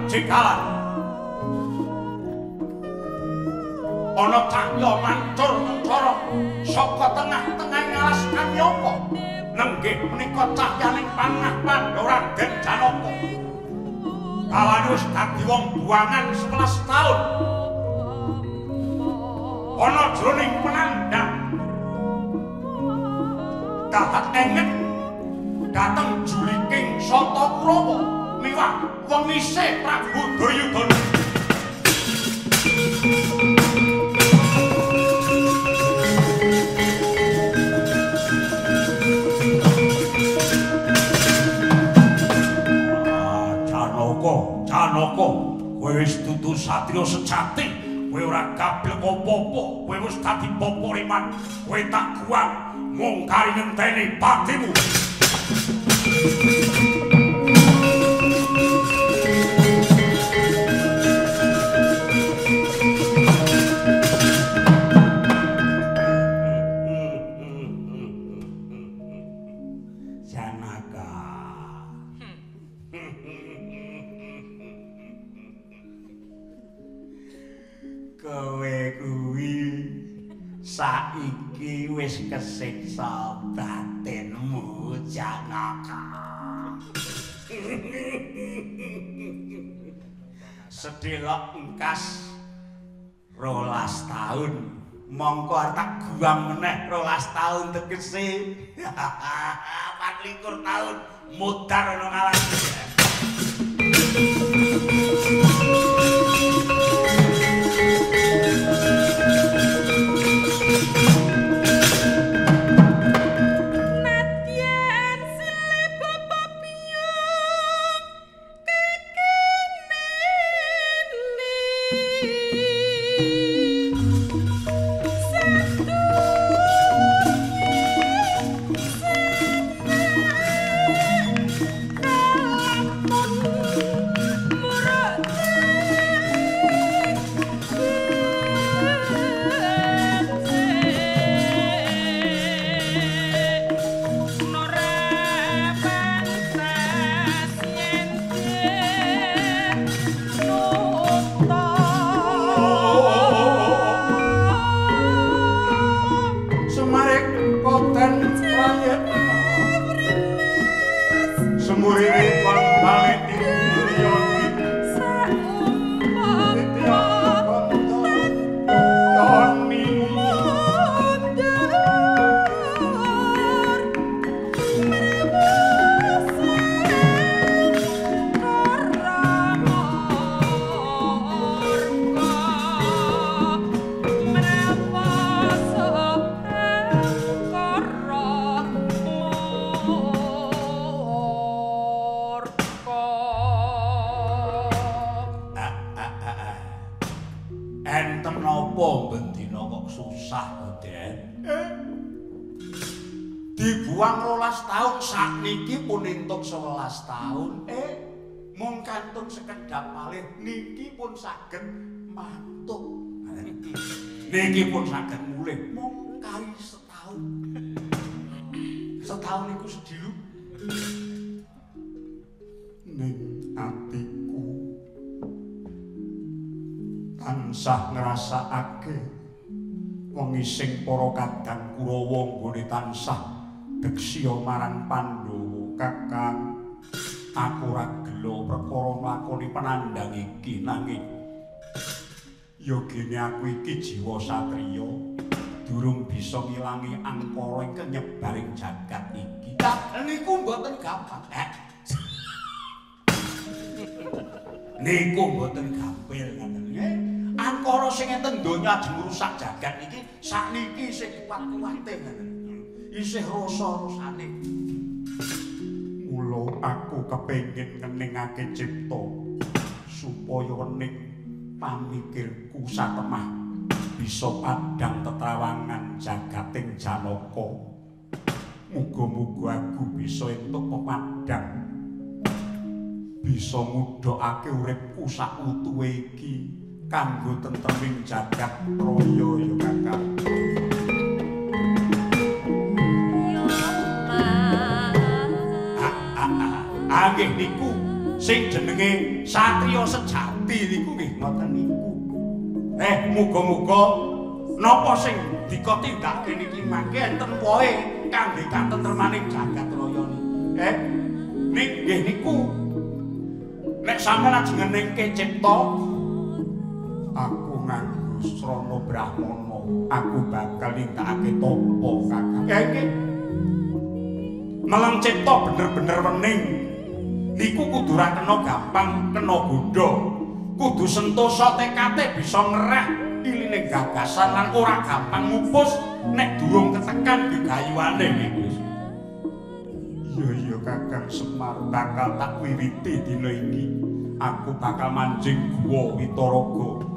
Jekalan ana cahya mancur mentara saka tengah-tengah alas Kanyaka nenggih menika cahyaning panah Pandora Den Janaka kalane wis dadi wong buangan 11 taun ana jroning penandang dahat enget dateng juliking Sata Kurawa liwat wengise Prabu Duryudana. Janaka, kowe wis dudu satriya sejati, kowe ora gablek apa-apa, kowe wis dadi bapa riman, kowe tak guang mung kari ngenteni patimu. Saiki wis kesiksa batinmu Janaka. Sedelok engkas 12 taun, mongko tak guang meneh 12 taun tegese. 24 taun mudhar ana ngalas. Dibuang 12 tahun sakniki pun entuk 11 tahun. Mung kantun sekedhap malih niki pun saged mantuk. Niki pun saged mulih mung kali setahun. Setahun niku sedilu. Ning atiku tansah ngrasakake wengising para kadang Kurawa nggone tansah deksya marang Pandhawa. Kakang, aku ora gelo perkara nglakoni penandang iki, nanging yogene aku iki jiwa satriya durung bisa ngilangi angkara ing nyebaring jagat iki. Niku mboten gampang. Niku mboten gampil ngoten nggih. Angkara sing enten donya ajeng ngrusak jagat iki sakniki sing kuat-kuwate ngoten. isih rasa-rasane. Mula aku kepengin ngeningake cipta supaya wening pamikirku satemah bisa padhang tetrawangan jagating Janaka. Muga-muga aku bisa entuk pepadhang, bisa ngudhokake uripku sak utuhe iki kanggo tentreming jagat raya ya Kakang. Nggih niku sing jenenge satriya sejati niku nggih ngoten niku. Muga-muga napa sing dika tindake niki mangke enten wohe kangge katentremaning jagat raya niki. Nggih niku nek sampeyan ajeng ngeningke cipta aku nganggo srana brahmana aku bakal nindakake tapa Kakang. Nggih. Meleng cipta bener-bener wening niku kudu ra kena gampang kena godha. Kudu sentosa tekate bisa ngerah ilining gagasan lan ora gampang mupus nek durung ketekan gegayuane niku. Iya Kakang Semar bakal tak wiwiti dina iki. Aku bakal mancing guwa Witaraga.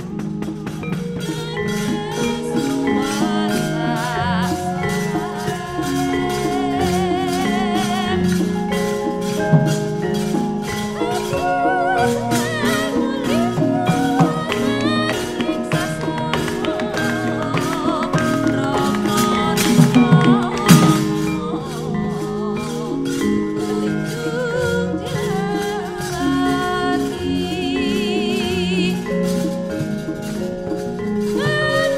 Nah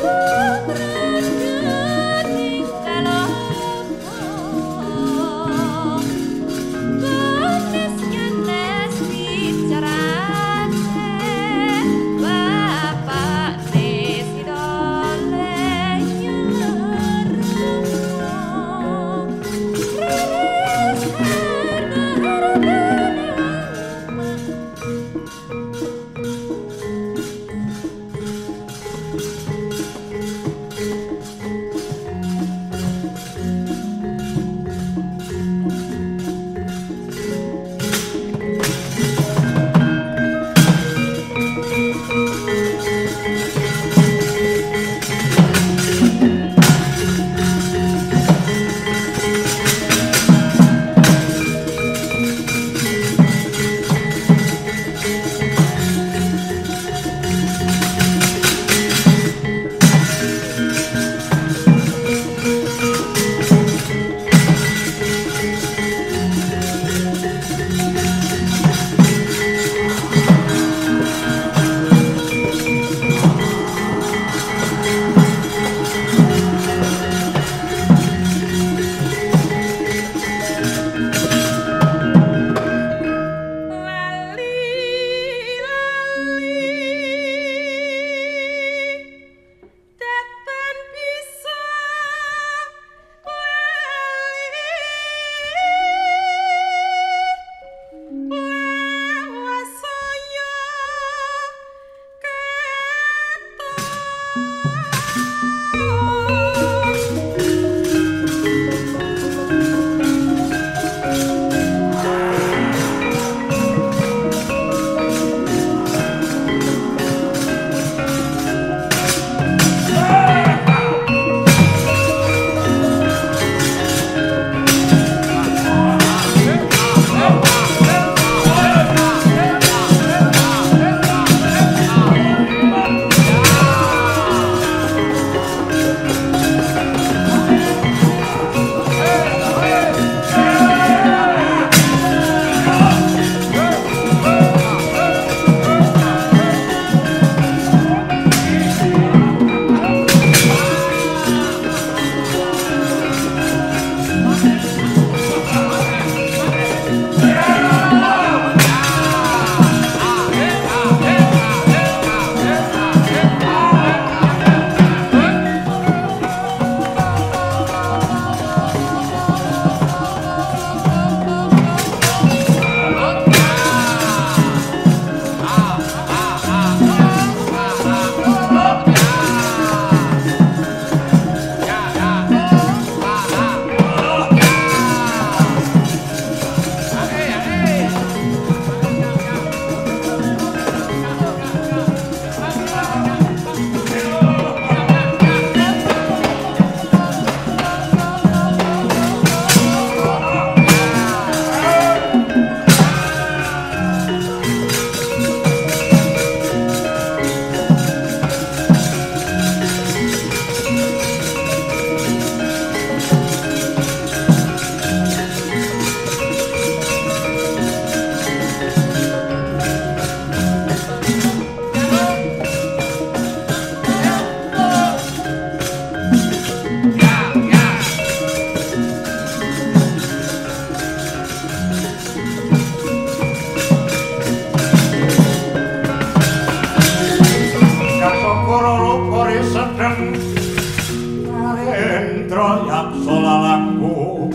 Prabu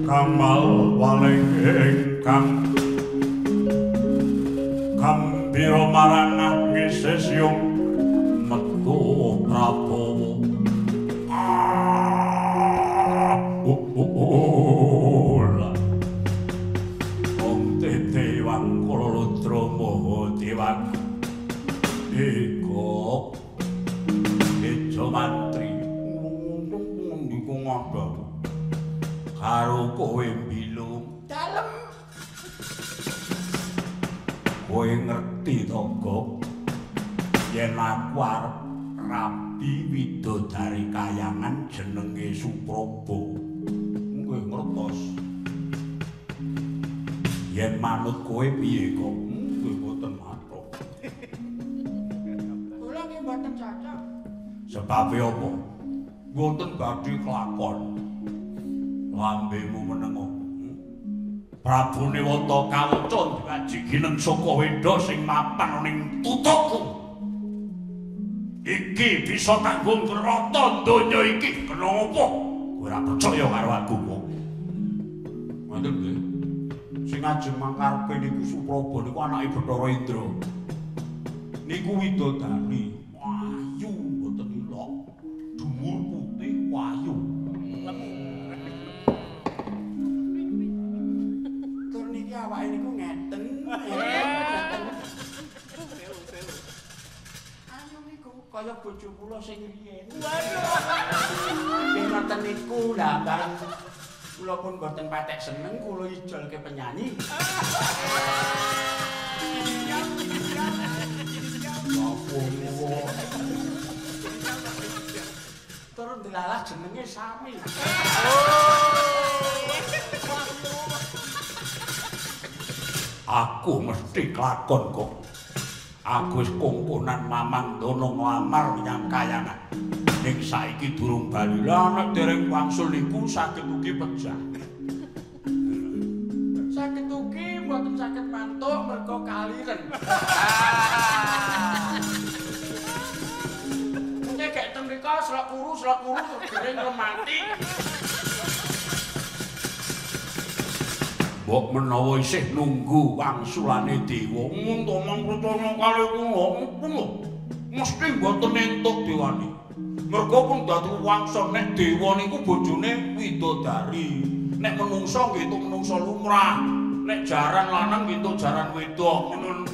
Kamal Waling ingkang gambira marang ngisesyung metu Prabowo Om Tete Wang Kululudra Moho Dewan Eko Ejo Mantri niku ngandhut karo kowe mbilung dalem kowe ngerti to Gok yen aku arep rabi widodari kayangan jenenge Supraba kowe ngertos yen manut kowe piye kok kowe boten matok kula nggih boten cocok sebab apa boten badhe kelakon lambemu menengo Prabu Newata kawaca diwajigineng saka weda sing mapan ning tutukku iki bisa kanggo ngrata donya iki kena apa ora percaya karo aku kok ngoten nggih sing ajeng mangkarepe niku Supraba niku anake Bathara Indra niku widodari wayu mboten ilok dhuwur putih wayu tur niki awake niku ngeten ayo niku kaya bojo kula sing riyen waduh ngoten niku lah bareng kula pun boten patek seneng kula ijolke penyanyi terus dilalah jenenge sami aku mesti kelakon kok aku wis kongkonan Mamang Dono nglamar menyang kayangan ning saiki durung bali lah nek dereng wangsul niku saged ugi pecah saged ugi mboten saged mantuk merga kaliren nek gek teng mriko selak kuru dereng lemati mbok menawa isih nunggu wangsulane dewa ngomong percaya kali kula mesti mboten entuk dewane mergo pun dadi wangsa nek dewa niku bojone widodari nek menungso nggih itu menungso lumrah nek jaran lanang nggih itu jaran wedok ngono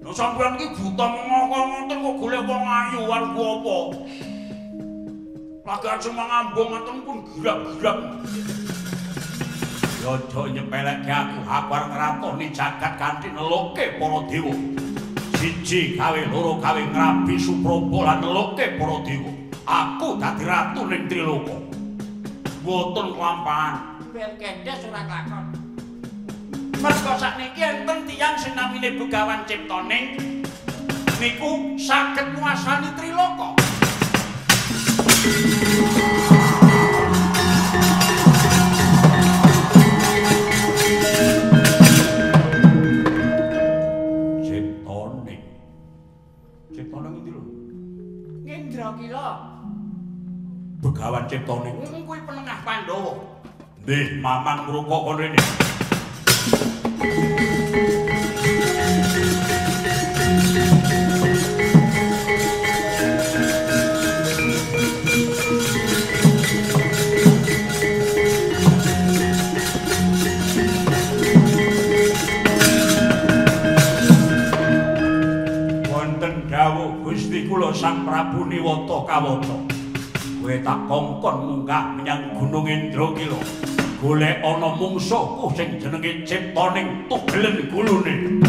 lho sampeyan iki buta ngoten kok golek wong ayu warga apa lagi aja mangambung ngoten pun girap-girap Yodo nyepelekke aku arep ngratoni jagat kanthi nelukke para dewa. Siji gawe loro gawe ngrabi Supraba lan nelukke para dewa. Aku dadi ratu ning Triloka. Mboten kelampahan. Ben kendes ora lakon. Mergo sakniki enten tiyang sing namine Begawan Ciptaning niku saged nguasani Triloka. Begawan Ciptaning kuwi penengah Pandhawa. Nggih, Mamang ngrungokon rene. Wonten dawuh Gusti kula Sang Prabu Niwata Kawata. Kowe tak kongkon munggah menyang Gunung Indrakila golek ana mungsuhku sing jenenge Ciptaning tugelen gulune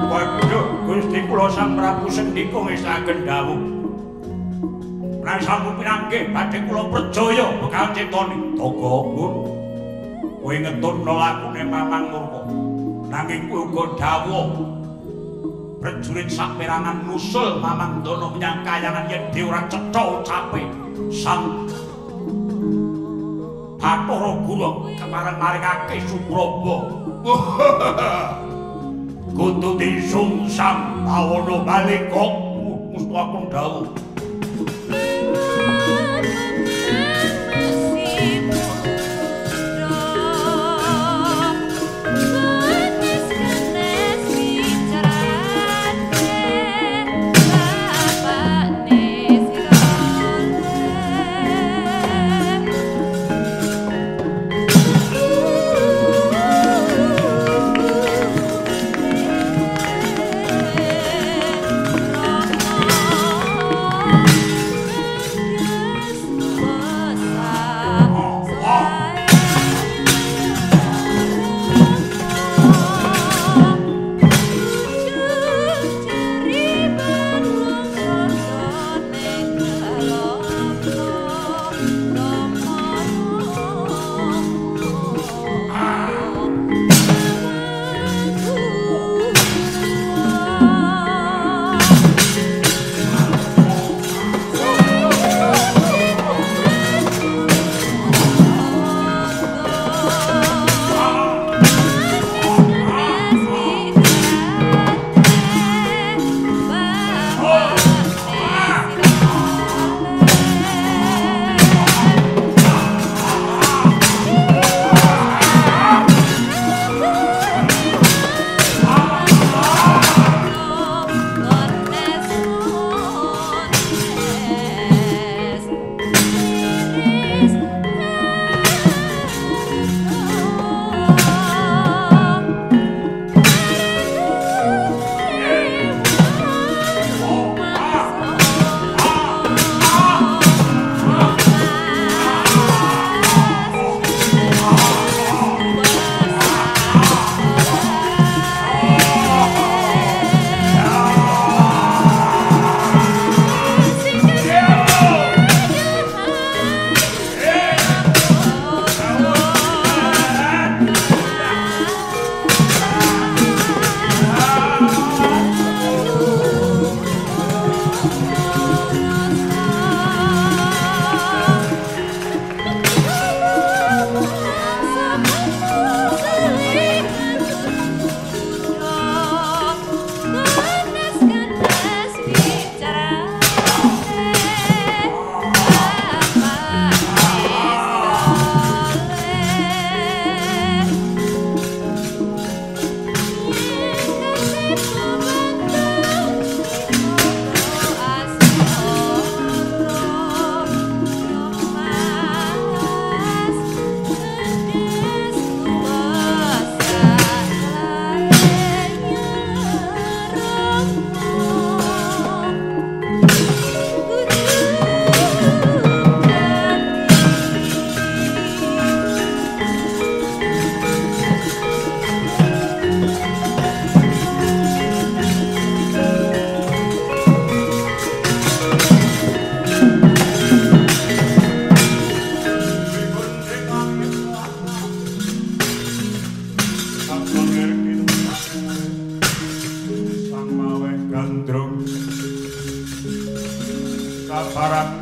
waduh Gusti kula Sang Prabu Sendika wis ageng dawuh nang sampun pinanggih badhe kula percaya Begawan Ciptaning tangga pun kowe ngetutno lakune Mamang Murka nanging kowe uga dawuh prajurit saperangan nusul Mamang Dono menyang kayangan yen dhewe ora cetha ucape sang Bathara Guru kepareng maringake Supraba kudu disungsang awana balik kok mesti aku dawuh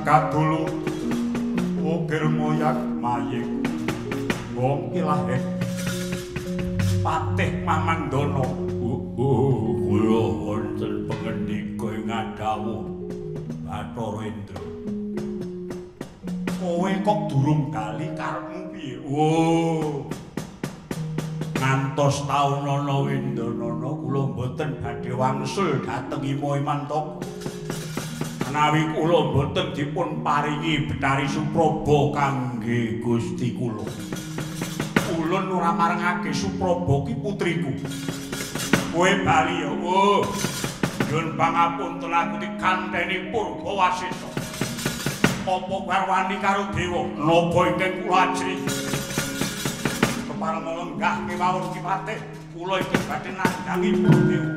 kadulu ukir moyak mayik wong ilahe Patih Mamandana kula wonten pangendika ing adawuh Bathara Indra kowe kok durung kali karepmu piye ngantos taun ana Windanana kula mboten badhe wangsul dhateng Ima Imantaka menawi kula mboten dipun paringi Betari Supraba kangge Gusti kula. Ulun ora marengake Supraba ki putriku. Kowe bali ya. Nyuwun pangapunten aku dikanteni Purbawasesa. Apa garwani karo dewa napa ingkang kula ajri. Kepareng lenggah kemawon ki patih kula iki badhe nandangi dewa.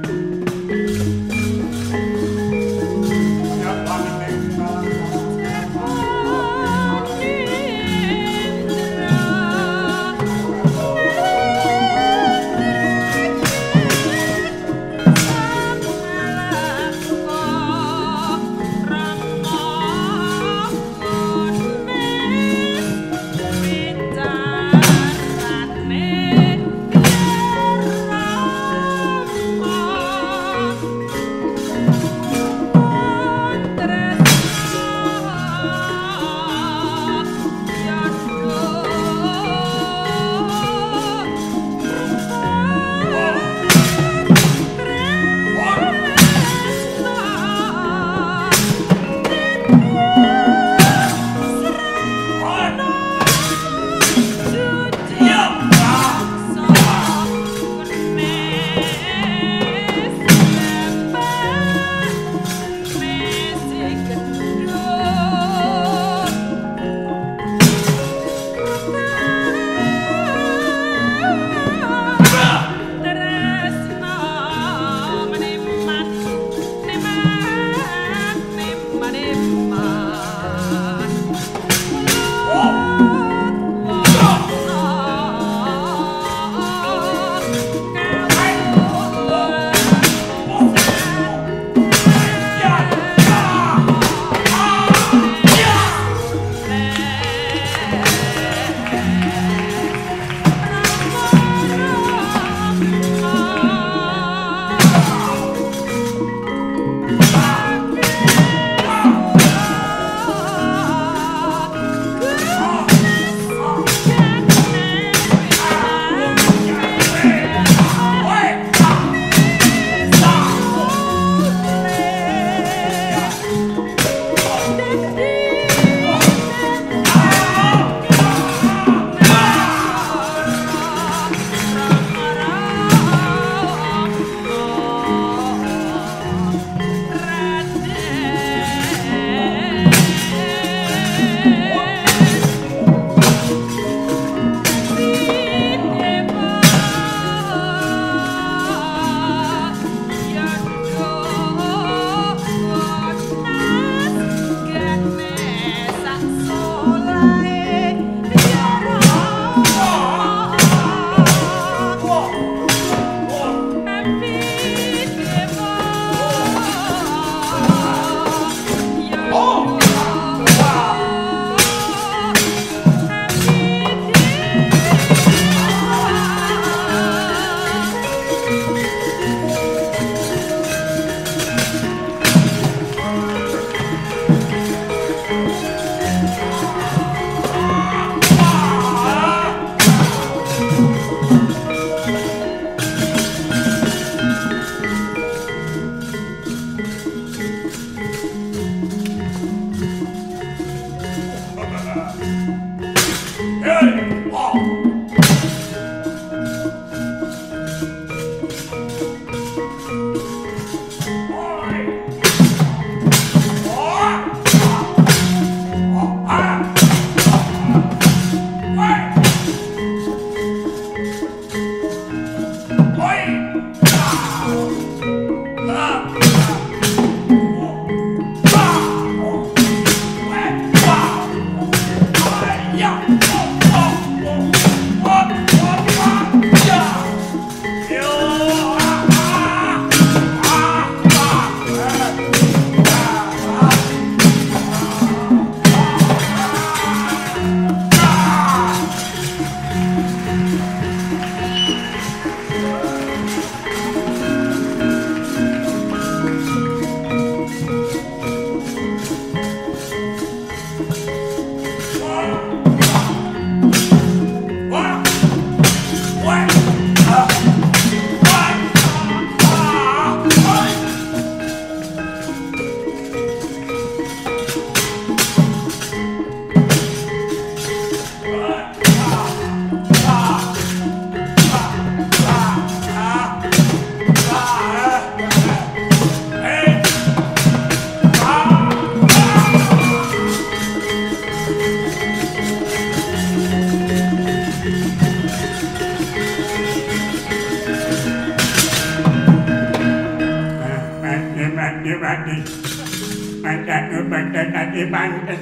banget.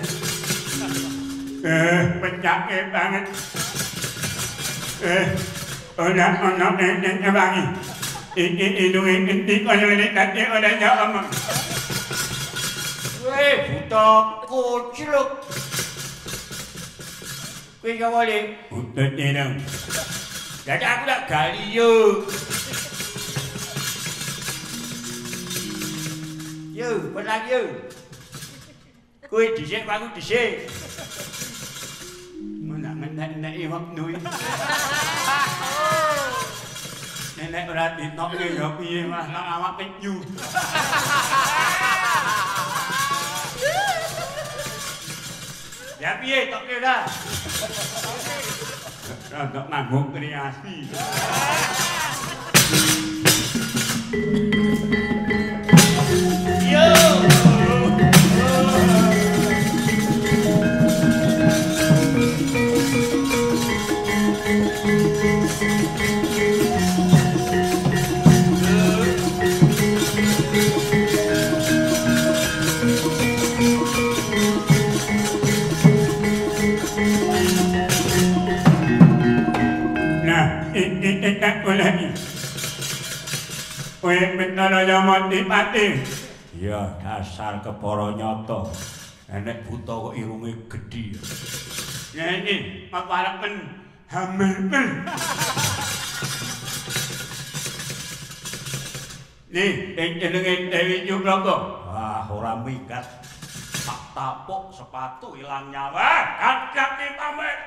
Pencake banget. Ono wangi. Hidungnya kentik, orang-orang tadi orang nyamuk. Weh, buta kucluk. Kuih kau boleh? Buta ni dong. Jadi aku nak gali yuk. Yuk, pelang yuk. Kuih disik, aku disik. Nak iwak nui. Nenek berat ditok ni ya piye mas nak awak penyu. Ya piye tok ke dah. Untuk manggung kreasi. Yo. Tak boleh. Kowe betara mati pati. Ya dasar kepara nyata. Enek buta kok irunge gedhi. Ya ini paparepen hamil. Nih, jenenge Dewi Jubraka. Wah, ora mikat. Tak tapuk sepatu ilang nyawa. Kakak ki pamit.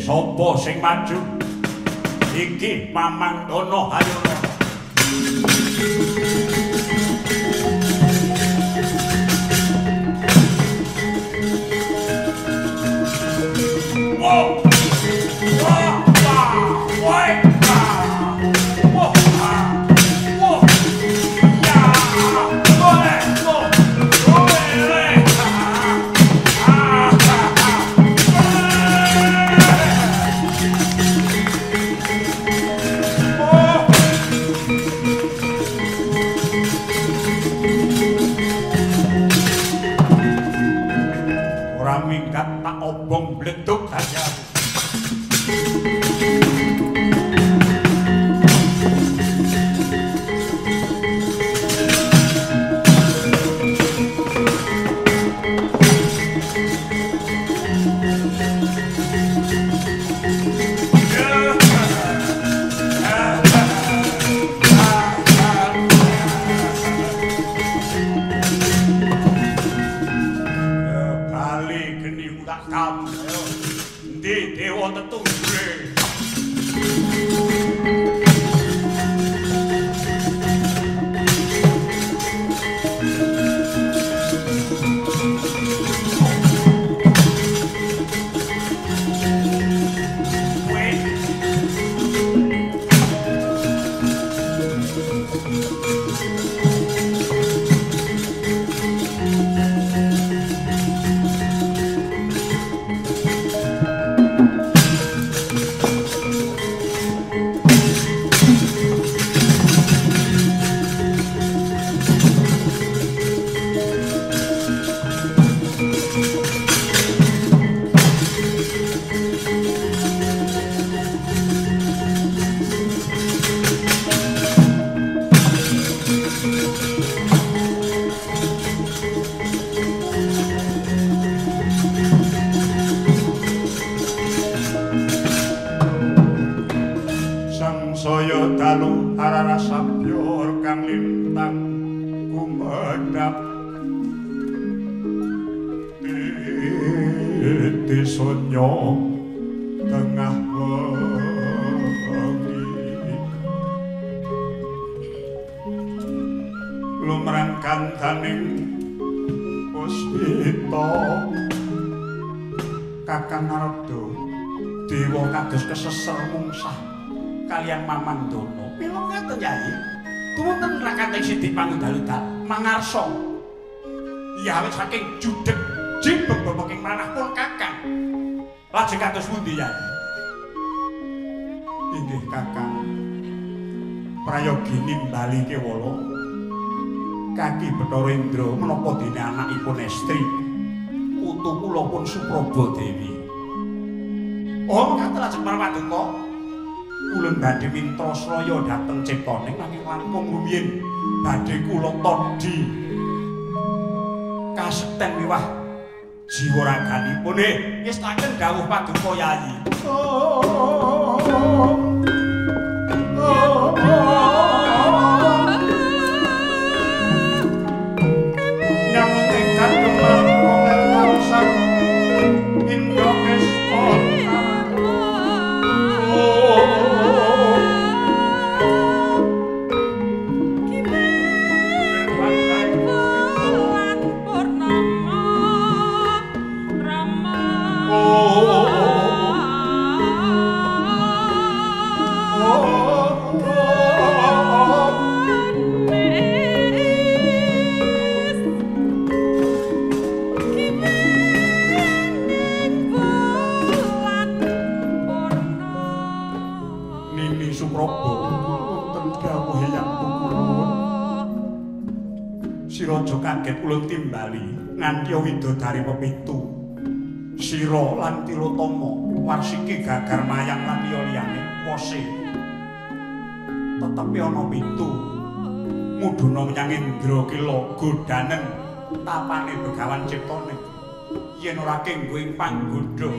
Sopo sing maju iki Mamangdono Hayono. Wow. dalu harara sabyor kang lintang kumedhap di sonyo tengah wengi lumrang kandaning puspita Kakang Narada dewa kados keseser mungsah kaliyan Mamandana mila ngaten Yai tuwunten Rakateng Sidik Pangundalutal mangarsa yawit saking judheg jibeg babaking manah pun Kakang lajeng kados pundi Yai inggih Kakang prayogi nimbali kewala Kaki Bathara Indra menapa dene anakipun estri putu kula pun Supraba Dewi oh ngaten lajeng Parapaduka kula badhe mintra sraya dhateng Ciptaning nanging langkung rumiyin badhe kula todhi kasekten miwah jiwa raganipun ngestaken dawuh Paduka Yayi nyamung ingkang gemar kongel karusan Indra Kesta Raja kaget kula timbali nganti widodari pepitu Sira lan Tilotama Warsiki Gagar Mayang lan liya-liyane wose tetepi ana pitu mudhuna menyang Indra Kila godanen tapane Begawan Ciptaning yen ora kenggo ing panggoda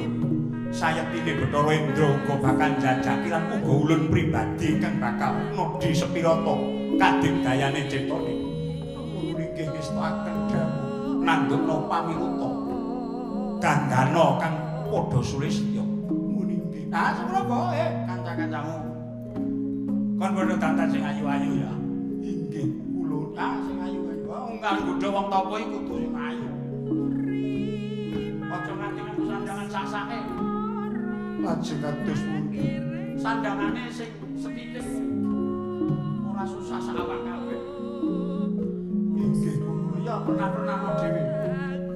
sayetine Bathara Indra uga bakal njajaki lan uga ulun pribadi ingkang bakal nodhi sepirata kadigdayane Ciptaning ngestaken dawuh nandukna pamiruta dandana kang padha sulistya muni nggih ah Supraba kanca-kancamu kon padha dandan sing ayu-ayu ya inggih kula ah sing ayu-ayu unggal godha wong tapa iku kudu sing ayu aja nganti nganggo sandangan sak-sake lajeng kados pundi sandangane sing setitik ora susah sak awak kabeh ya pernah dhewe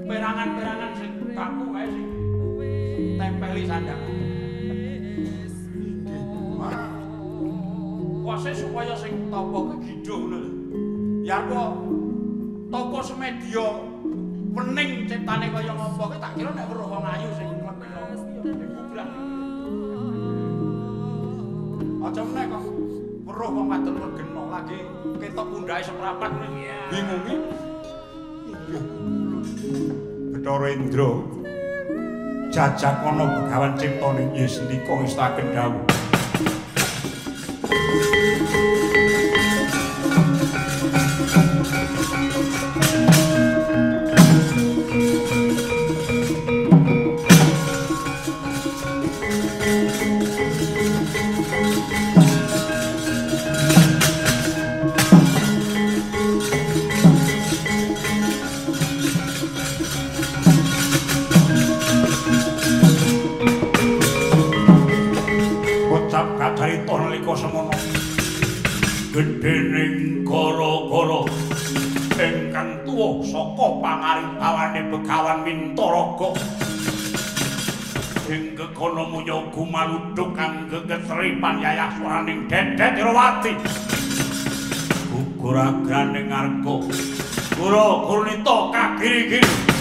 perangan-perangan sing kaku wae sing tempeli sandangan wase supaya sing tapa kegidho ngono lho ya apa tapa semedya wening ciptane kaya ngapa ki tak kira nek weruh wong ayu sing kuburan aja meneh kok weruh wong wadon regena lagi ketok pundhake seprapat bingungi Bathara Indra jajak ana Begawan Ciptaning yes ndika ngestaken dawuh gedhening gara-gara ingkang tuwa saka pangarep-awane Begawan Mintaraga ing gegono munya gumaludhuk kang gegetripan yayah swaraning Dedet Irawati gugur agraning arga Guru Gurnita kagiri-giri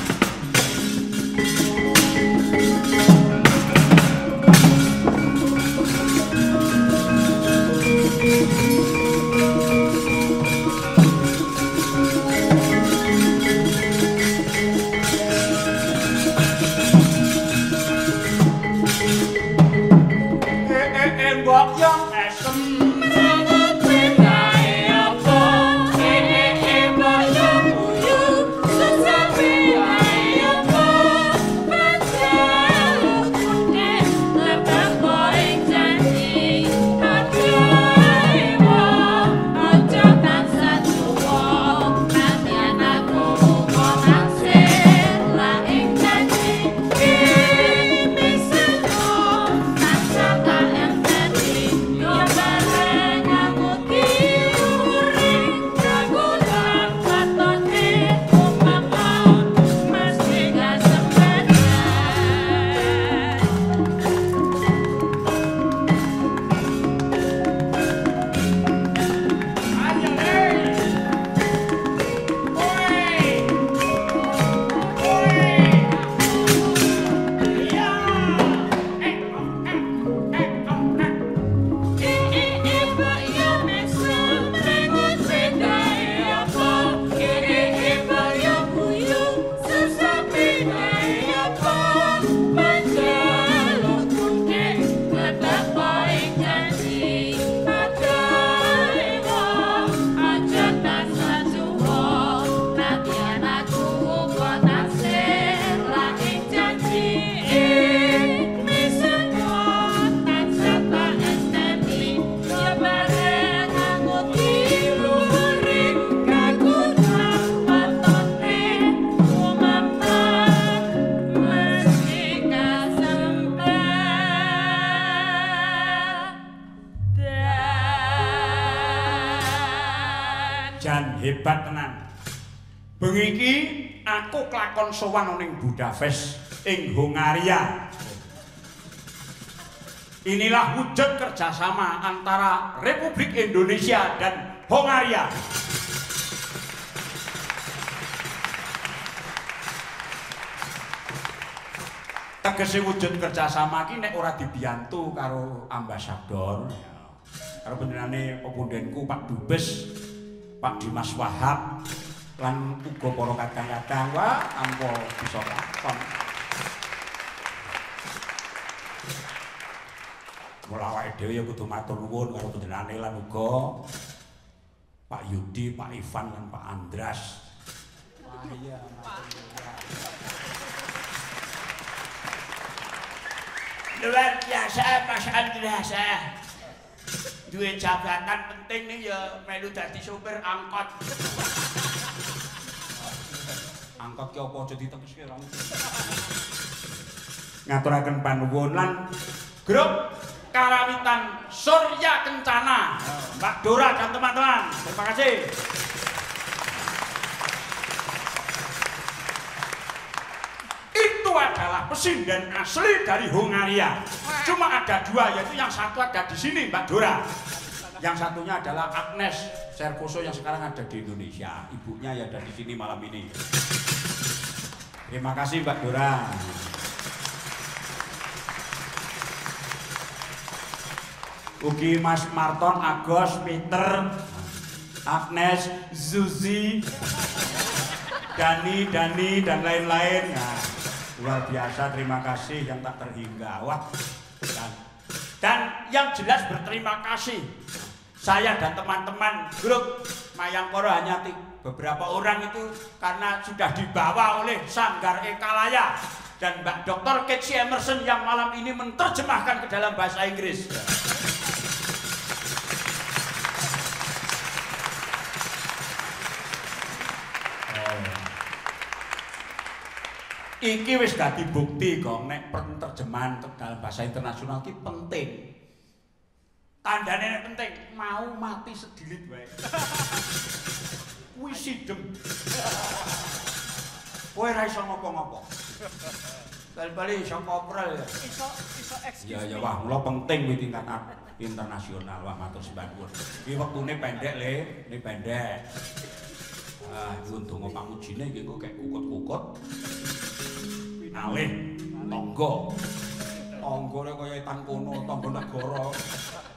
mbok yang esem jan hebat tenan. Bengi iki aku kelakon sowan ning Budapest ing Hongaria. Inilah wujud kerjasama antara Republik Indonesia dan Hongaria. Tegese wujud kerjasama iki nek ora dibiyantu karo ambasador, karo panjenengane pepundenku Pak Dubes, Pak Dimas Wahab, lan uga para kadang-kadang wah ampa bisa kakon. Mula awake dhewe ya kudu matur nuwun karo panjenengane lan uga Pak Yudi, Pak Ivan lan Pak Andras. Wah iya, luar biasa Mas Andras. Duwe jabatan penting nih ya melu dadi sopir angkot. Angkot ki apa aja ditekeske ra. Ngaturaken panuwun lan grup Karawitan Surya Kencana, Mbak Dora dan teman-teman. Terima kasih. Itu adalah pesinden asli dari Hongaria. Cuma ada dua, yaitu yang satu ada di sini, Mbak Dora. Yang satunya adalah Agnes Serkoso yang sekarang ada di Indonesia. Ibunya ya ada di sini malam ini. Terima kasih Mbak Dora. Ugi Mas Marton, Agos, Peter, Agnes, Zuzi, Dani, dan lain-lain. Nah, luar biasa, terima kasih yang tak terhingga. Wah, dan yang jelas berterima kasih. Saya dan teman-teman grup Mayangkara hanya beberapa orang itu karena sudah dibawa oleh Sanggar Ekalaya dan Mbak Dr. Keci Emerson yang malam ini menerjemahkan ke dalam bahasa Inggris. Iki wis dadi bukti kok nek penerjemahan dalam bahasa internasional iki penting. Tandane nek penting mau mati sedilit wae. Kuwi sidem. Kowe ora iso ngopo-ngopo. Bali-bali iso koprol ya. Iso eksklusif. Ya wah mula penting kuwi tingkat internasional. Wah matur sembah nuwun. Iki wektune pendek le, ini pendek. Ah, nyuwun donga pangujine iki kok kayak kukut-kukut. Alih tangga. Tanggane kaya etan kono, tangga negara.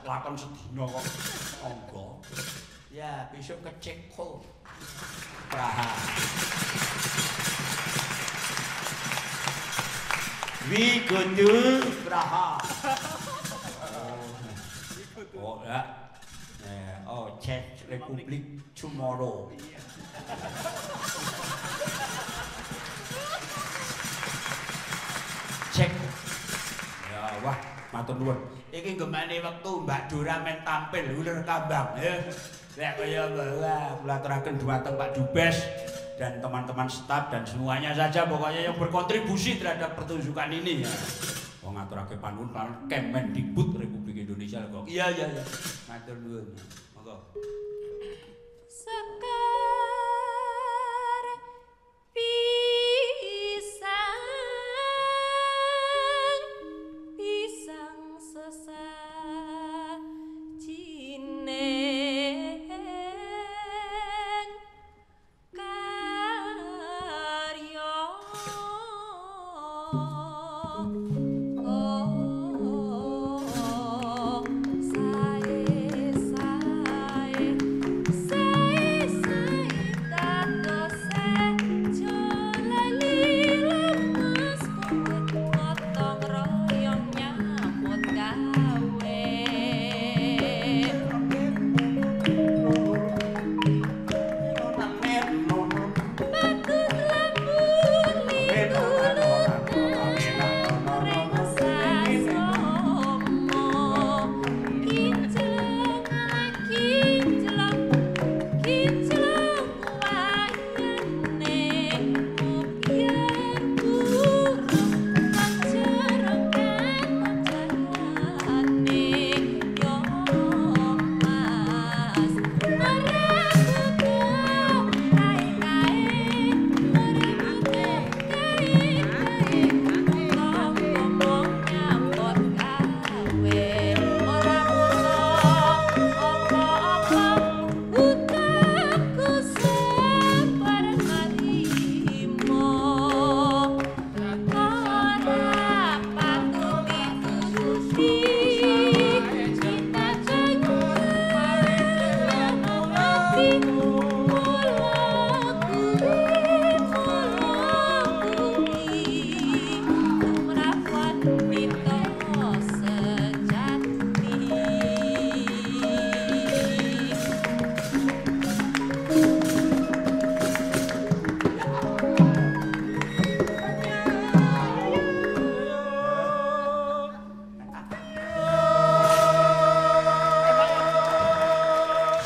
Lakon sedina kok tangga. Ya, besok ke Ceko. Praha. We go to Praha. Oh, ya. Oh, Czech Republic tomorrow. Cek. Ya wah, matur nuwun. Iki gemane wektu Mbak Dora men tampil uler kambang ya. Nek kaya wah, kula aturaken dhumateng Pak Dubes dan teman-teman staf dan semuanya saja pokoknya yang berkontribusi terhadap pertunjukan ini ya. Wong ngaturake panuwun karo Kemendikbud Republik Indonesia kok. Iya. Matur nuwun. Monggo. Sekar pisang sesajineng karya sae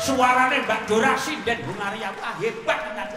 Suarane Mbak Dora sinden Hungaria hebat tenan.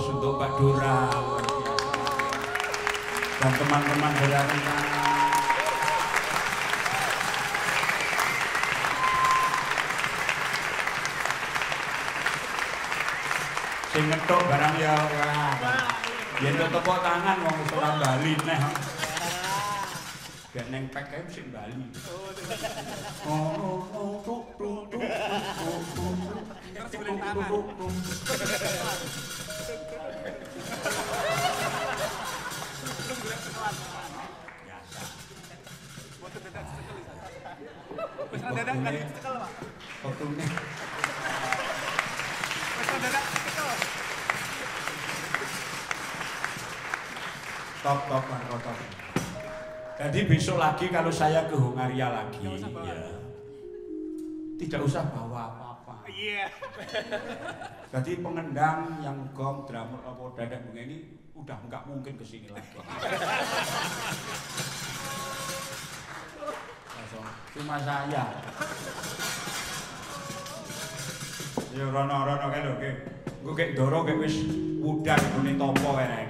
Untuk Mbak Dora dan teman-teman dari Arena. Sing ngetok barang ya ora. Yen tepuk tangan wong ora Bali neh. Gak neng pek kae sing Bali. Dadak kali cekel, Pak. Fotonya. Dadak cekel. Top. Jadi besok lagi kalau saya ke Hungaria lagi, ya tidak usah bawa apa-apa. Iya. Jadi pengendang yang gong, drummer apa dadak begini udah nggak mungkin kesini lagi. Cuma saya. Ya rono kae lho, Ki. Engko kek ndoro kek wis udan ngene topo wae.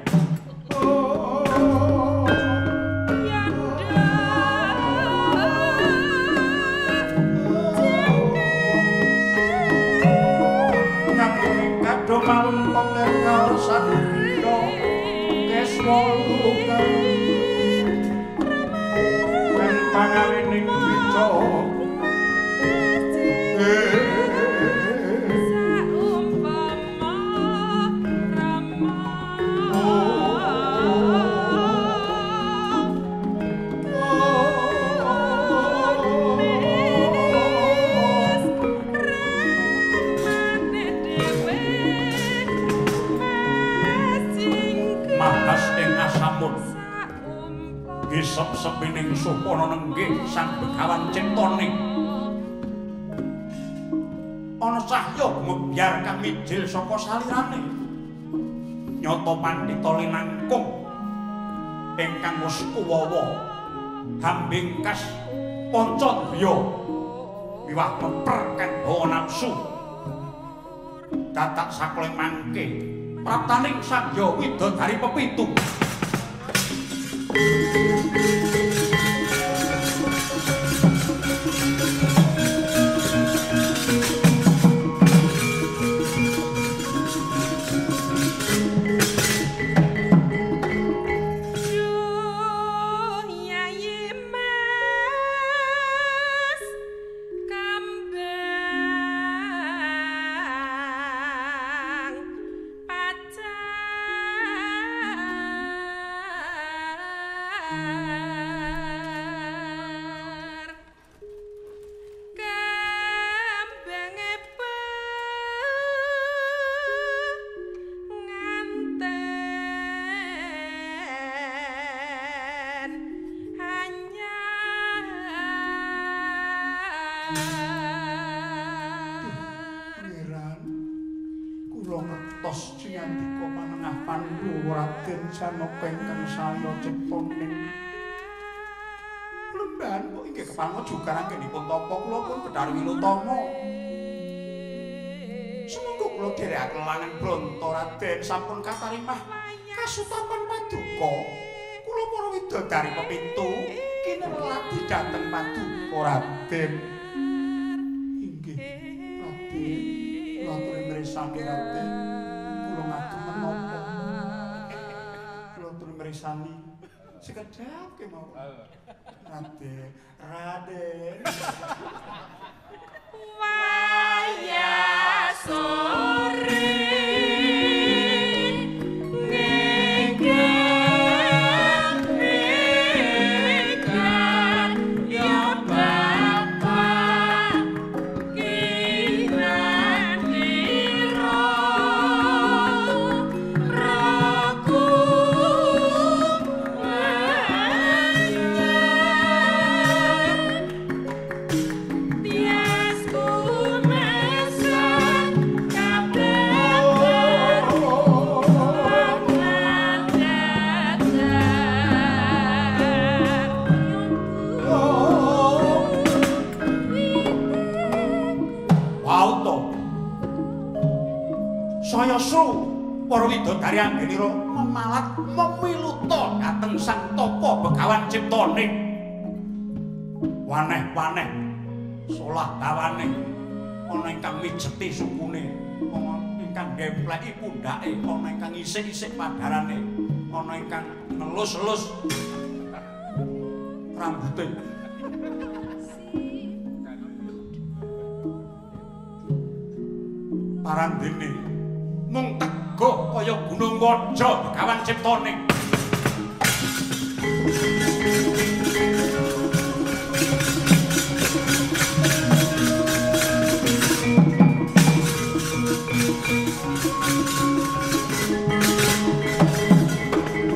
Malum penggal sadino keswoluka dan pangawining bico sep-sepining supana nenggih sang Begawan Ciptane ana cahya ngebyar kang mijil saka salirane nyata pandhita linangkung ingkang wis kuwawa hambing kas Pancadaya wiwah meper kang hawa nafsu dadak sakleng mangke praptaning Sangya Widodari pepitu. ngandika panengah Pandhawa Raden Janaka ingkang salya ciptaning lembahan kok inggih keparenga jugaran kenipun tapa kula pun Bedhari Wilutama. Sumangga kula dherekaken langan Branta Raden sampun katarimah kasutapan paduka. Kula para widodari pepintu kinelati dhateng paduka Raden. Inggih Raden, kula aturi mirsani Raden. Kula ngatur menapa? Kula aturi mirsani sekedhap kemawon. Raden. Wayah sore para widodari anggenira memalat memiluta dhateng Sang Tapa Begawan ciptane waneh-waneh solah dawane ana ingkang mijeti sukune ana ingkang gempleki pundhake ana ingkang isik-isik padharane ana ingkang ngelus-elus rambute parandene mung teguh kaya gunung waja Begawan ciptane.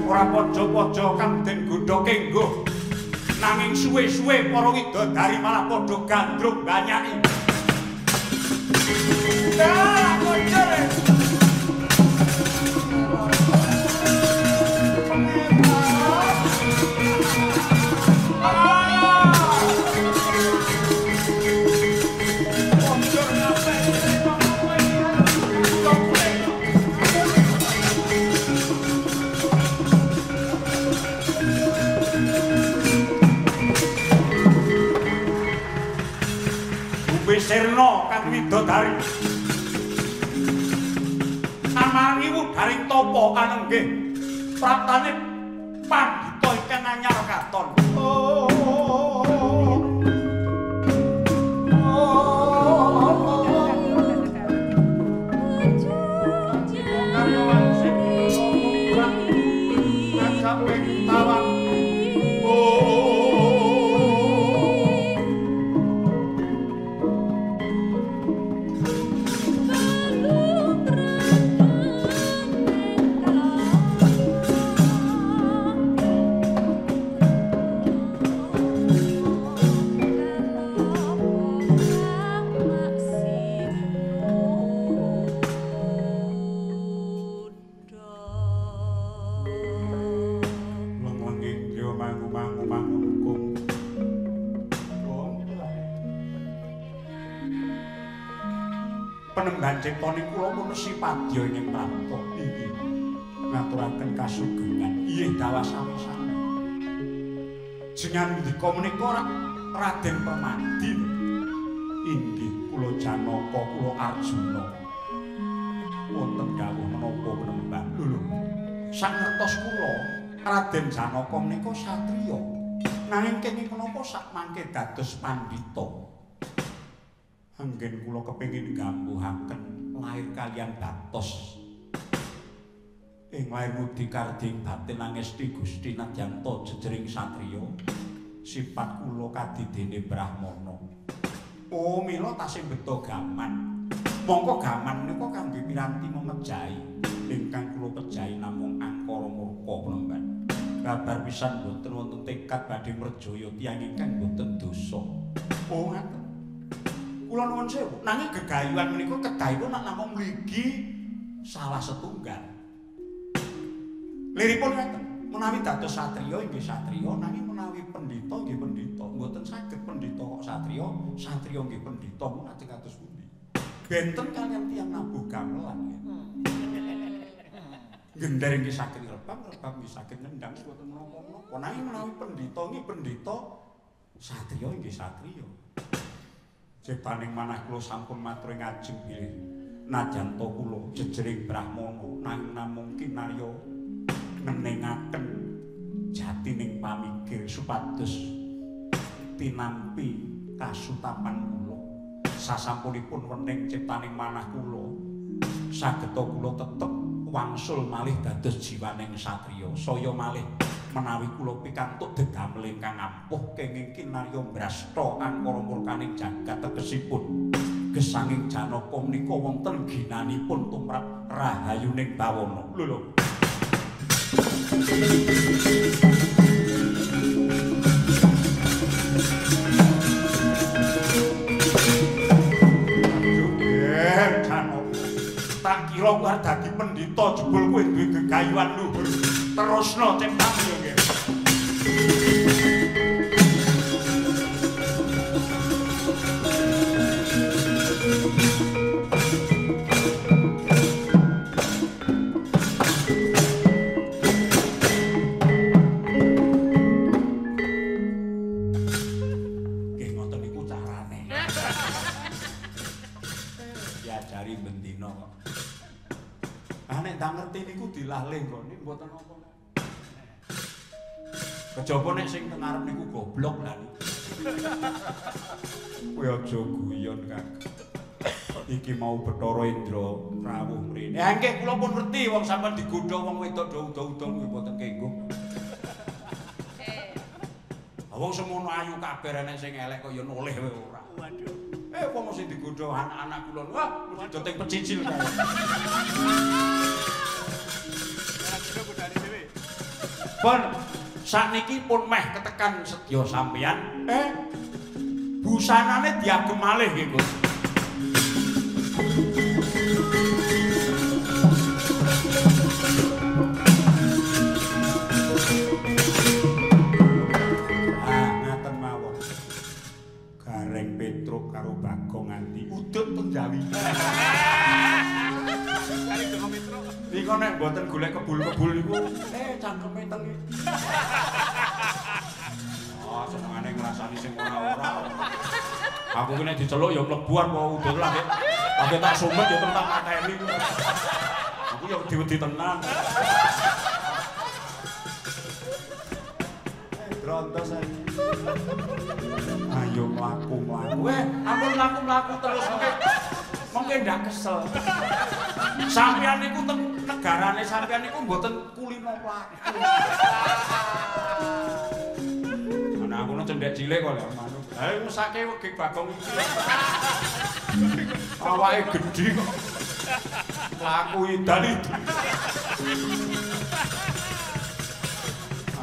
Ora padha-padha kang den godhoke ngguh nanging suwe-suwe para widodari malah padha gandrung banyaki. Ya, kocere. Sirna kang widodari amargi wudaring tapa anenggih praptane pandhita ingkang anyar katon. Penemban ciptaning kula pun sipadya ing prapta inggih ngaturaken kasugengan inggih dawa sami-sami jenengan ndika menika Raden Permadi inggih kula Janaka kula Arjuna wonten dawuh menapa penemban lho sak ngertos kula Raden Janaka menika satriya nanging kenging menapa sak mangke dados pandhita. Anggen kula kepengin nggambuhaken lair kaliyan Batos. Ing lair mudi karding batin angesti Gusti Nadyanto jejering satriya. Sipat kula kadidene Brahmana. Oh mila tasih beto gaman. Mongko gaman menika kangge piranti memejahi. Ingkang kula pejahi namung angkara murka penemban. Kabar pisan boten wonten tekad badhe merjaya tiyang ingkang boten dosa. Oh ngaten. Kula nuwun sewu, nanging gegayuhan menika kedahipun namung mligi salah setunggal. Liripun ngeten, menawi dados satriya inggih satriya, nanging menawi pendhita nggih pendhita. Mboten saged pendhita kok satriya, satriya nggih pendhita. Lajeng kados pundi? Benten kaliyan tiyang nabuh gamelan nggih. Gendher nggih saged rebab nggih saged nendang mboten menapa-menapa. Nanging menawi pendhita nggih pendhita, satriya nggih satriya. Jebaning manah kula sampun matur ing ajeng bilih. Najanta kula jejering brahmana nanging namung kinarya ngenengaken jatining pamikir supados tinampi kasutapan kula. Sasampunipun wening ciptaning manah kula, sageta kula tetep wangsul malih dados jiwaning satriya. Saya malih menawi kula pikantuk dedamel ingkang ampuh kenging kinarya mbrasta angkara murkaning jagat tegesipun gesanging Janaka menika wonten ginanipun tumrap rahayuning bawana. Lho. Joger Janaka. Tak kira kowe arep dadi pendhita jebul kowe duwe gegayuhan luhur. Terusno ciptamu yo nggih. Nggih ngoten niku carane. Diajari bendina kok. Ah nek ndang ngerti niku dilalih kok niku mboten apa. Kejaba nek sing teng ngarep niku goblok lah niku. Kowe aja guyon, Kak. Iki mau Bathara Indra rawuh mrene. Ya nggih kula pun ngerti wong sampean digodha wong wedok do uda-uda nggih mboten kenggo. Wong semono ayu kabeh nek sing elek kok ya noleh wae ora. Waduh. Wong sing digodha anak-anak kula wah mesti doteng pecicil kae. Pun sakniki pun meh ketekan sedya sampeyan. Busanane diagem malih nggih, Gus. Ngaten mawon. Gareng Petruk karo Bagong nganti udut penjawi. Gareng dengan Petruk. Niku nek mboten golek kebul-kebul niku cangkeme tengi. Oh, senengane ngrasani sing ora-ora. Aku ki nek diceluk ya mlebu apa udut lah. Tapi tak sumet ya terus tak mateni. Aku ya wedi-wedi tenan. Drontos ae. Ayo mlaku-mlaku. Ampun mlaku-mlaku terus mengke ndak kesel. Sampeyan niku teng negarane sampeyan niku mboten kulino mlaku. Ana aku cendhek cilik kok lho manuk. Ha mesake wege Bagong iki. Awake gedhi kok. Mlaku idan-idan.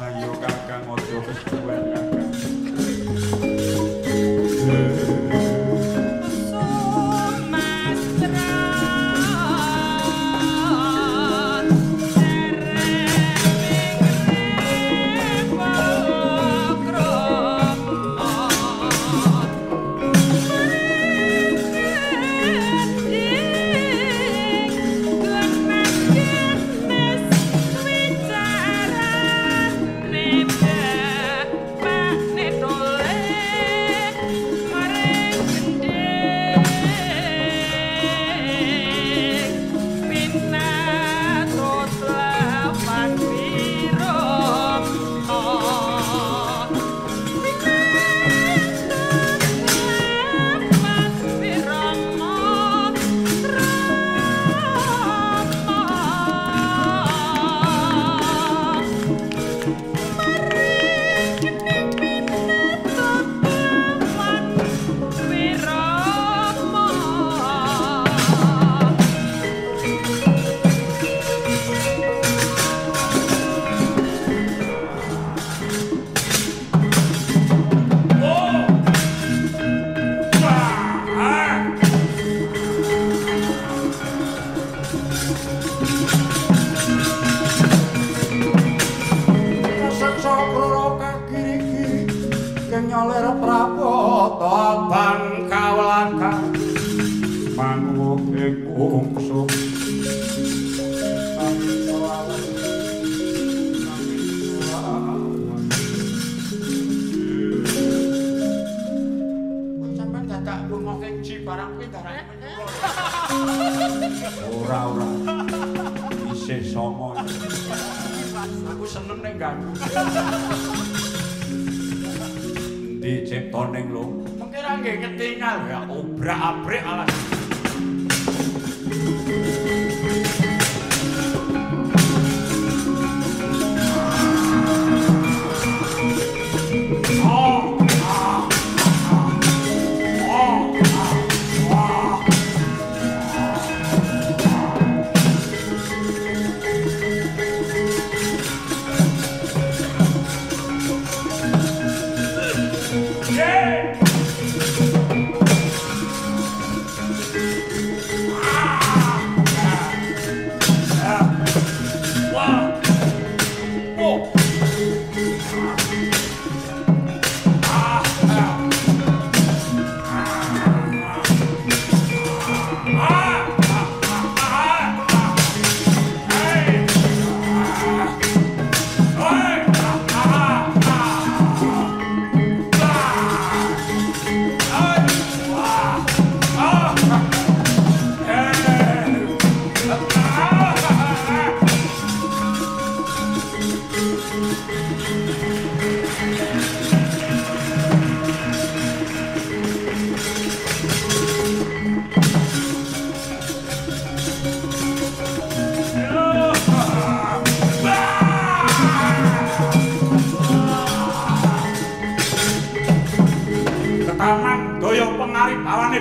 Ayo Kakang aja kesuwen Kakang. Bye. isih songo. Aku seneng nek ganggu. Endi ciptane lho? Mengke ra nggih ketingal ya obrak-abrik alas.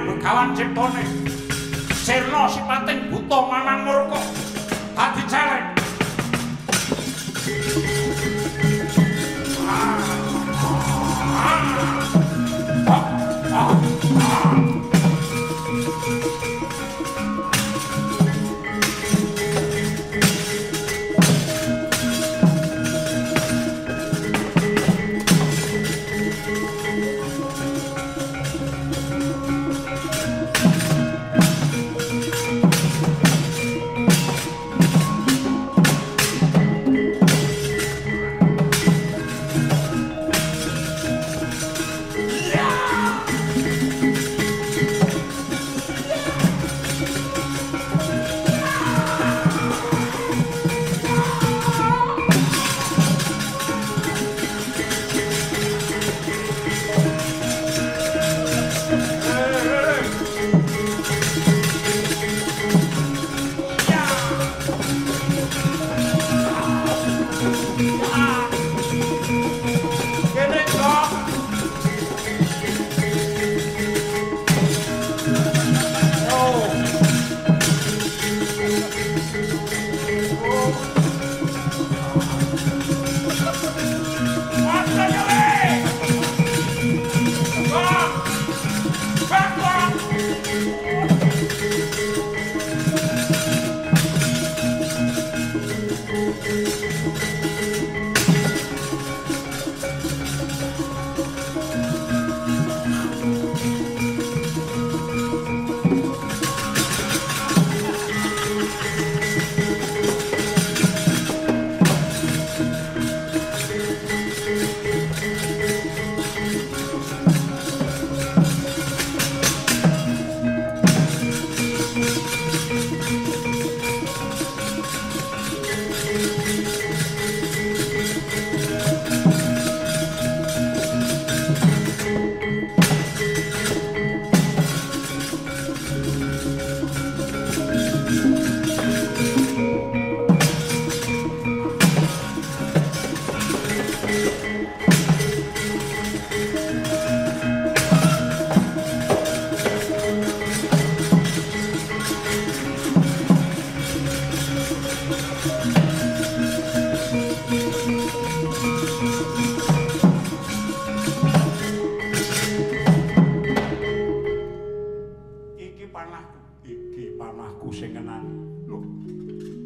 Begawan ciptane sirna sipating buta manang murka dadi celeng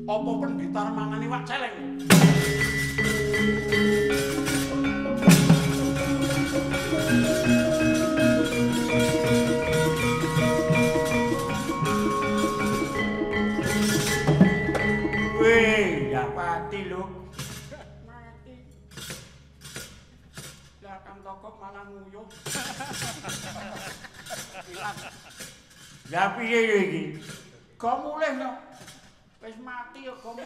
apa penditar mangan iwak celeng. Weh, ya pati lho. Mati. Lah Kang Tokop malah nguyuh. Ya piye iki? Kok mulih no? Wis mati ya gomule.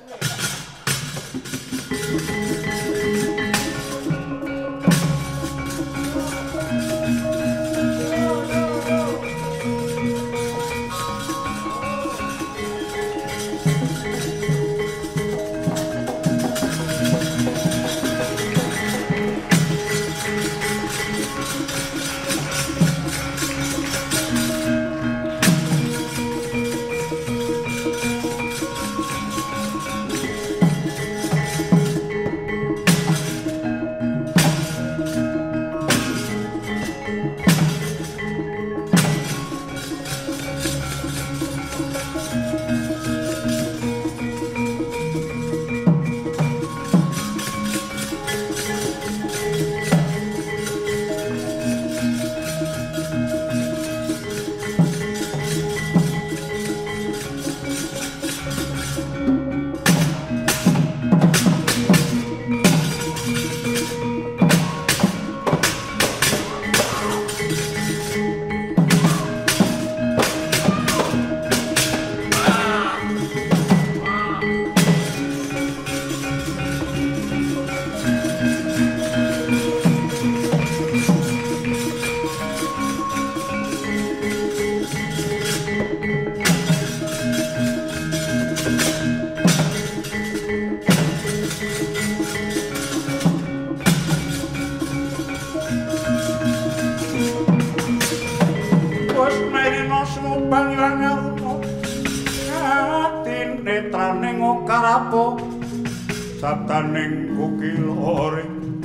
Sabdaning kukiloring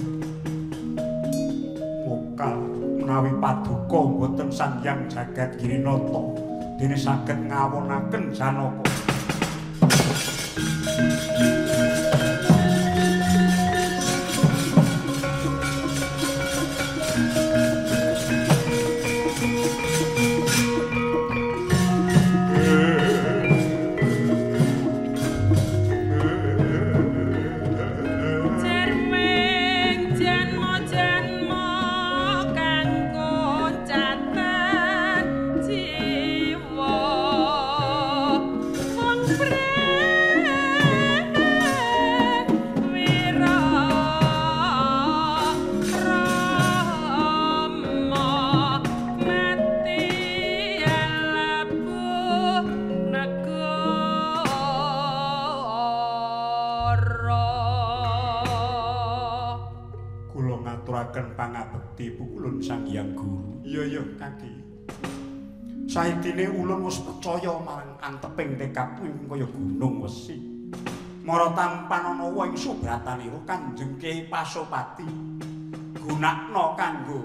mokal menawi paduka boten Sanghyang Jagat Girinata dene saged ngawonaken Janaka. Pangabekti pukulun Sanghyang Guru. Iya Kaki. Saidine ulun wis percaya marang anteping tekad kaya gunung wesi. Mara tampan ana ing subratanira Kanjeng Kyai Pasopati gunakna kanggo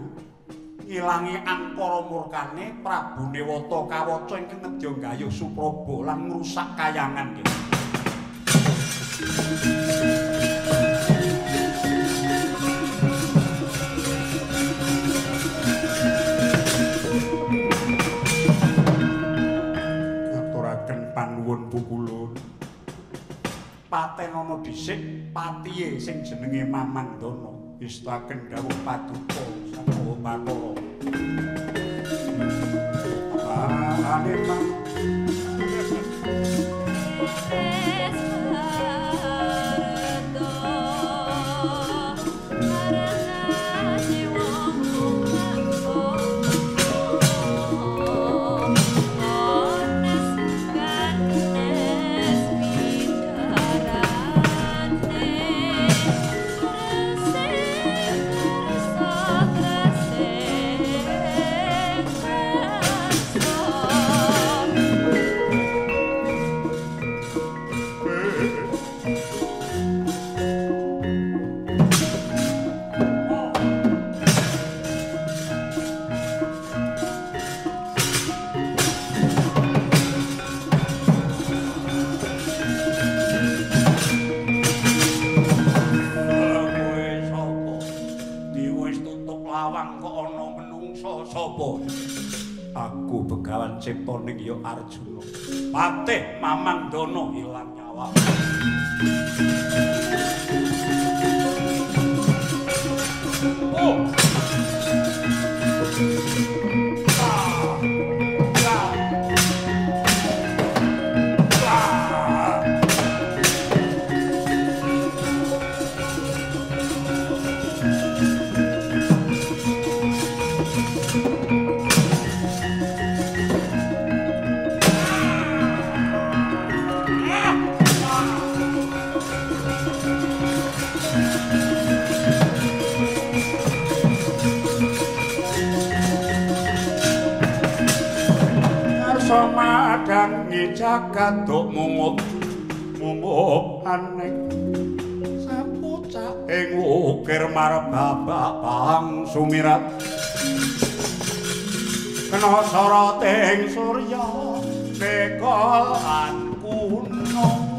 ngilangi angkara murkane Prabu Newata kawaca ingkang nedya gayuh Supraba lan ngrusak kayangan iki. Panuwun pukulun patenono dhisik patihe sing jenenge Mamandana istaken dawuh paduka saha Bathara ane Aku Begawan Ciptaning ya Arjuna. Patih Mamandana ilang nyawa. ngerangi jagat dok mungut aneh sapucah ing ukir marbaba bang sumirat kena soroting surya bekolan kuno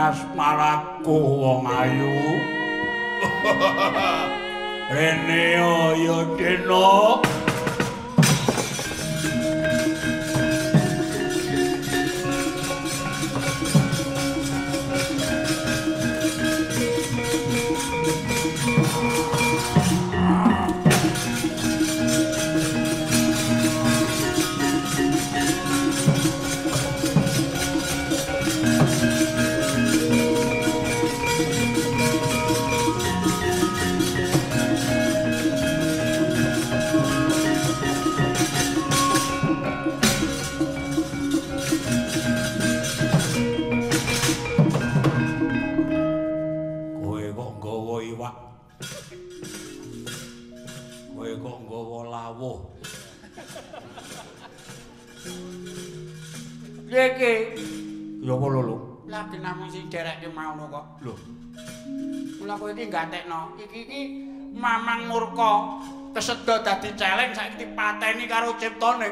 asmaraku wong ayu rene ya deno iki ya apa lho lagi namung sing derekke maono kok lho mula kowe iki gatekno iki mamang murka kesedo dadi celeng saiki dipateni karo ciptane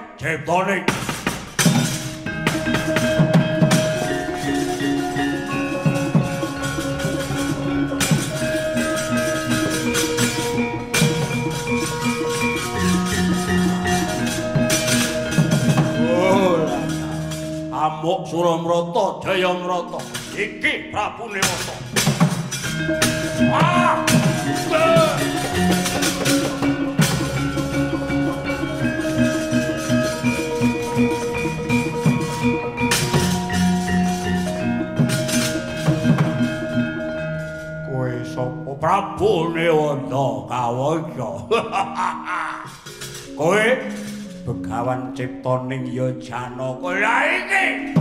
Amuk Suramrata Jayamrata iki Prabu Newata kowe sapa Prabu Newata Kawaya kowe Begawan ciptaning ya Janaka lha iki.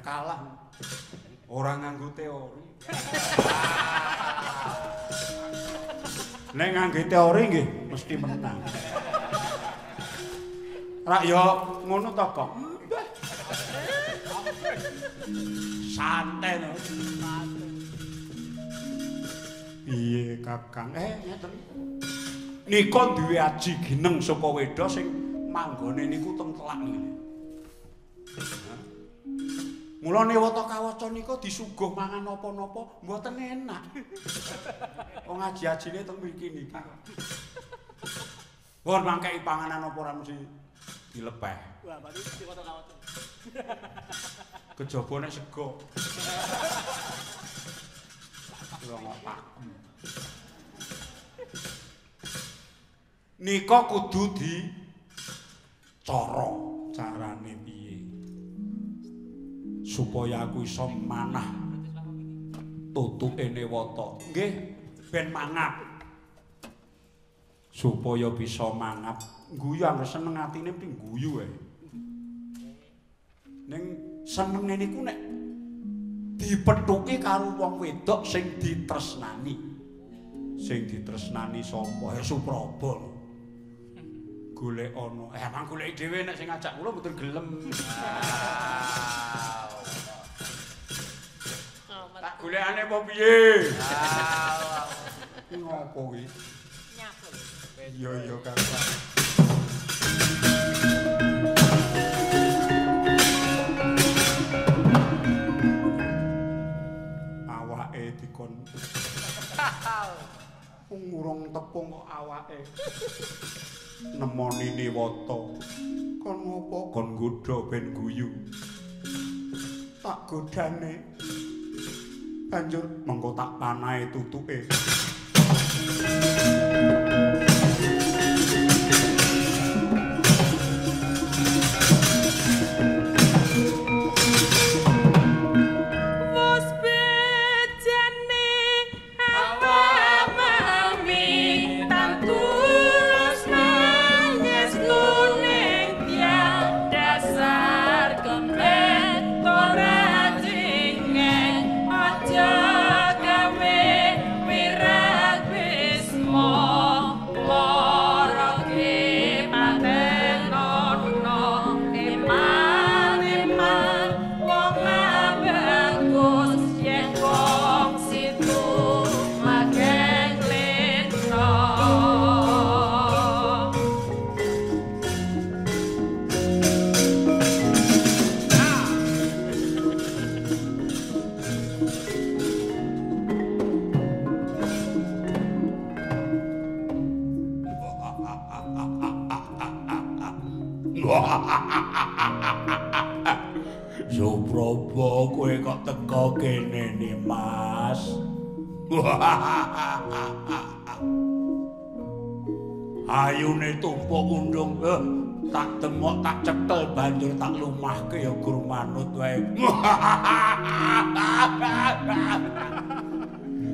Kalah. Ora nganggo teori. Nek nganggo teori nggih mesti menang. Rak ya ngono to, Kok. Santai to. Piye, Kakang? Ngeten. Nika duwe aji gineng saka Weda sing manggone niku teng telak ngene. Mula Newata Kawaca nika disuguh mangan napa-napa mboten enak. Wong aji-ajine teng mriki niki. Wong mangkei panganan apa ora mesti dilepeh. Wah, berarti Newata Kawaca. Kejaba nek sego. Ora ngopak. Nika kudu cara carane piye supaya aku iso manah tutuke Newata. Nggih, ben mangap. Supaya bisa mangap. Guyu anggere seneng atine mesti guyu ae. Ning senenge niku nek dipethuki karo wong wedok sing ditresnani. Sing ditresnani sapa? Supraba. Golek ana. Emang golek dhewe nek sing ngajak kula mboten gelem. Tak golekane apa piye? Ngopo kuwi? Nyapu. Iya Kang. Awake dikon ngurung tepung kok awake nemoni Newata. Kon ngopo kon nggodha ben guyu. Tak godane. Banjur mengko tak panahe tutuke. Supraba kowe kok teko kene ni Mas. Ayune tumpuk undung tak demok tak cekel banjur tak lumahke ya gur manut wae.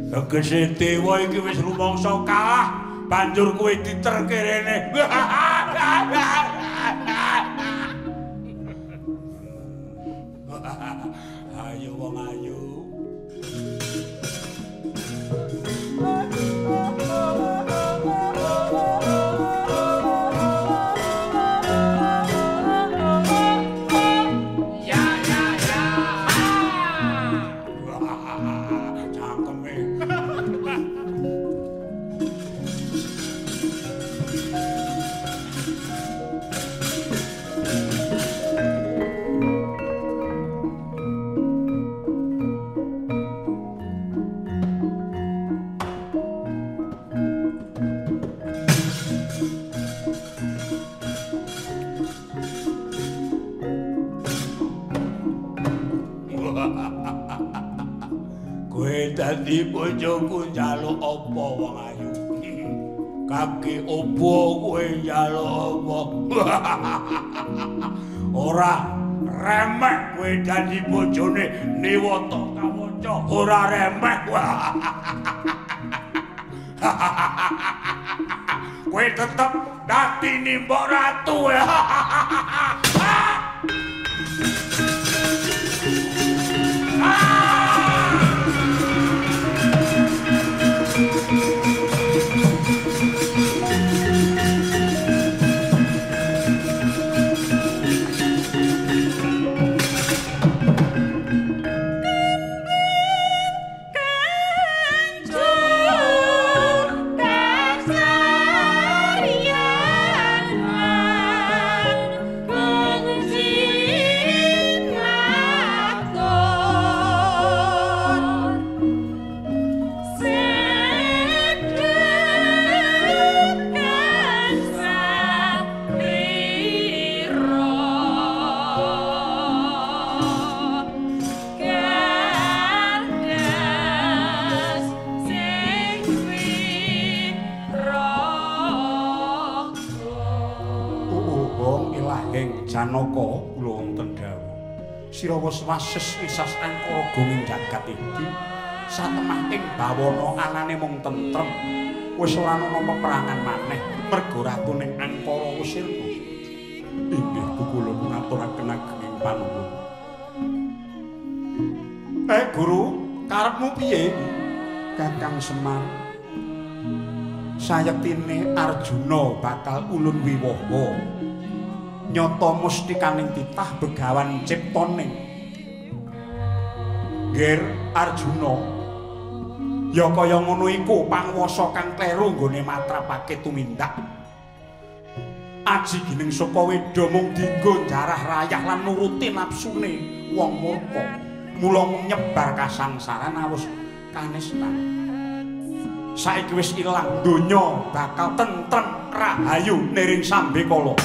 Tegese dewa iki wis rumangsa kalah banjur kowe diterke rene. Ayo wong ayu. Dadi bojoku njaluk apa wong ayu? Kaki opo kowe njaluk apa? Ora remeh kowe dadi bojone Newata Kawaca. Ora remeh. Kowe tetep dadi nimbok ratu. Kasarian Geng Janaka kula wonten dawuh. Sirawa swases wisas angkara gunging jagat iki satemah ing bawana anane mung tentrem. Wis ora ana peperangan maneh merga ratuning angkara usirna. Inggih kula ngaturaken ageng panuwun. Guru, karepmu piye? Kakang Semar. Sayektine Arjuna bakal ulun wiwaha. Nyata mustikaning titah begawan ciptaning. Ger Arjuna. Ya kaya ngono iku panguwasa kang kleru nggone matrapake tumindak. Aji gining saka weda mung dienggo jarah rayah lan nuruti napsune wong murka. Mula nyebar kasangsaran awus kanistan. Saiki wis ilang donya bakal tentrem rahayu niring sambekala.